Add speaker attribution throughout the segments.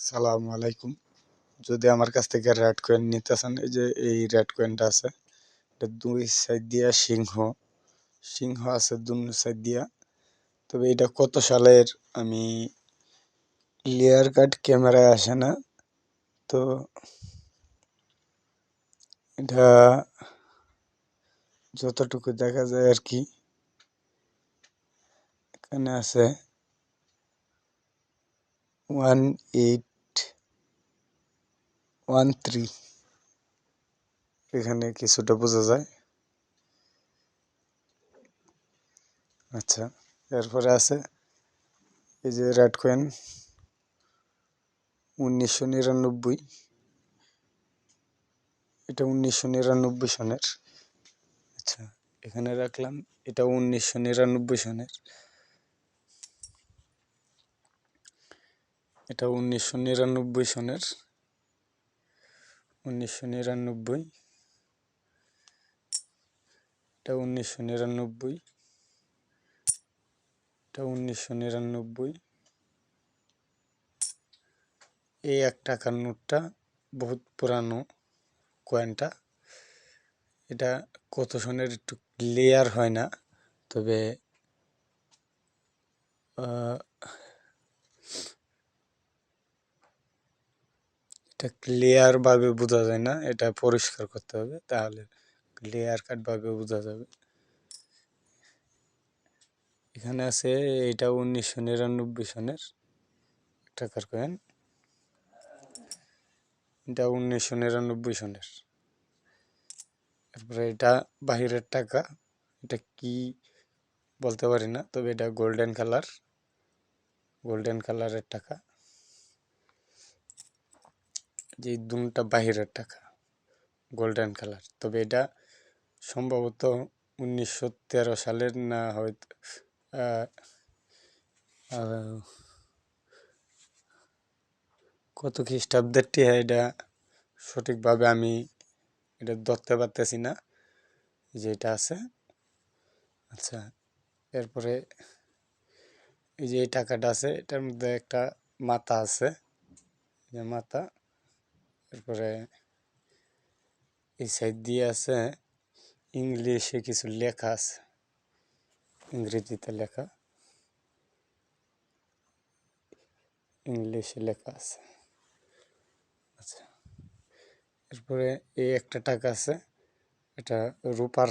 Speaker 1: সালামু আলাইকুম। যদি আমার কাছ থেকে রেড কয়েন নিতে চান, এই যে এই রেড কয়েনটা আছে, এটা দুই সাইড দিয়া সিংহ সিংহ আছে দুই সাইড দিয়া। তবে এটা কত সালের আমি ক্লিয়ার কাট ক্যামেরায় আসে না, তো এটা যতটুকু দেখা যায় আর কি। এখানে আছে 1813, এখানে কিছুটা বোঝা যায়। আচ্ছা, এরপরে আছে এই যে রেড কয়েন 1999, এটা 1999 সনের। আচ্ছা, এখানে রাখলাম, এটা 1999 সনের, এটা 1999 সনের, 1999, এটা 1999, এটা 1999। এই 1 টাকার নোটটা বহুত পুরানো কয়েনটা। এটা কত সনের একটু ক্লিয়ার হয় না, তবে এটা ক্লিয়ার ভাবে বোঝা যায় না, এটা পরিষ্কার করতে হবে, তাহলে ক্লিয়ার কাট ভাবে বোঝা যাবে। এখানে আছে এটা 1999 সনের 1 টাকার কয়েন, এটা 1999 সনের। তারপরে এটা বাহিরের টাকা, এটা কি বলতে পারি না, তবে এটা গোল্ডেন কালারের টাকা। যে দুটা বাহিরের টাকা গোল্ডেন কালার, তবে এটা সম্ভবত 1913 সালের না, হয়তো কত খ্রিস্টাব্দের টিহা, এটা সঠিকভাবে আমি এটা ধরতে পারতেছি না যে এটা আছে। আচ্ছা, এরপরে এই যে এই টাকাটা আছে, এটার মধ্যে একটা মাথা আছে, যে মাথা। এরপরে এই সাইড দিয়ে আছে ইংলিশে কিছু লেখা আছে, ইংরেজিতে লেখা, ইংলিশে লেখা আছে। আচ্ছা, এরপরে এই একটা টাকা আছে, এটা রূপার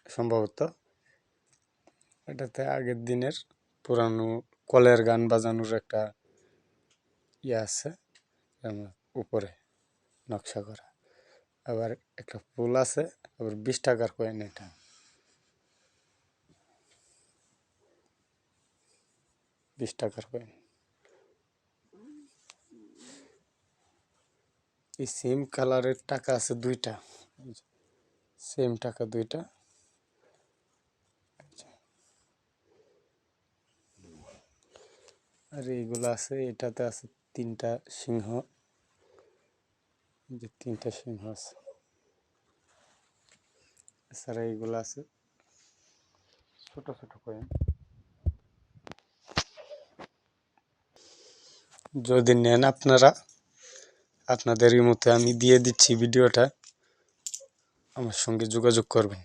Speaker 1: সম্ভবত। এটাতে আগের দিনের পুরানো কলের গান বাজানোর একটা ইয়ে আছে, উপরে নকশা করা। আবার একটা ফুল আছে, আবার 20 টাকার কয়েন, এটা 20 টাকার কয়েন। এই সেম কালারের টাকা আছে দুইটা, সেম টাকা দুইটা। আর এইগুলো আছে, এটাতে আছে 3টা সিংহ, যে 3টা সিংহ আছে। এছাড়া এইগুলো আছে ছোট ছোট কয়েন। যদি নেন আপনারা, আপনাদের এই মতে আমি দিয়ে দিচ্ছি ভিডিওটা, আমার সঙ্গে যোগাযোগ করবেন।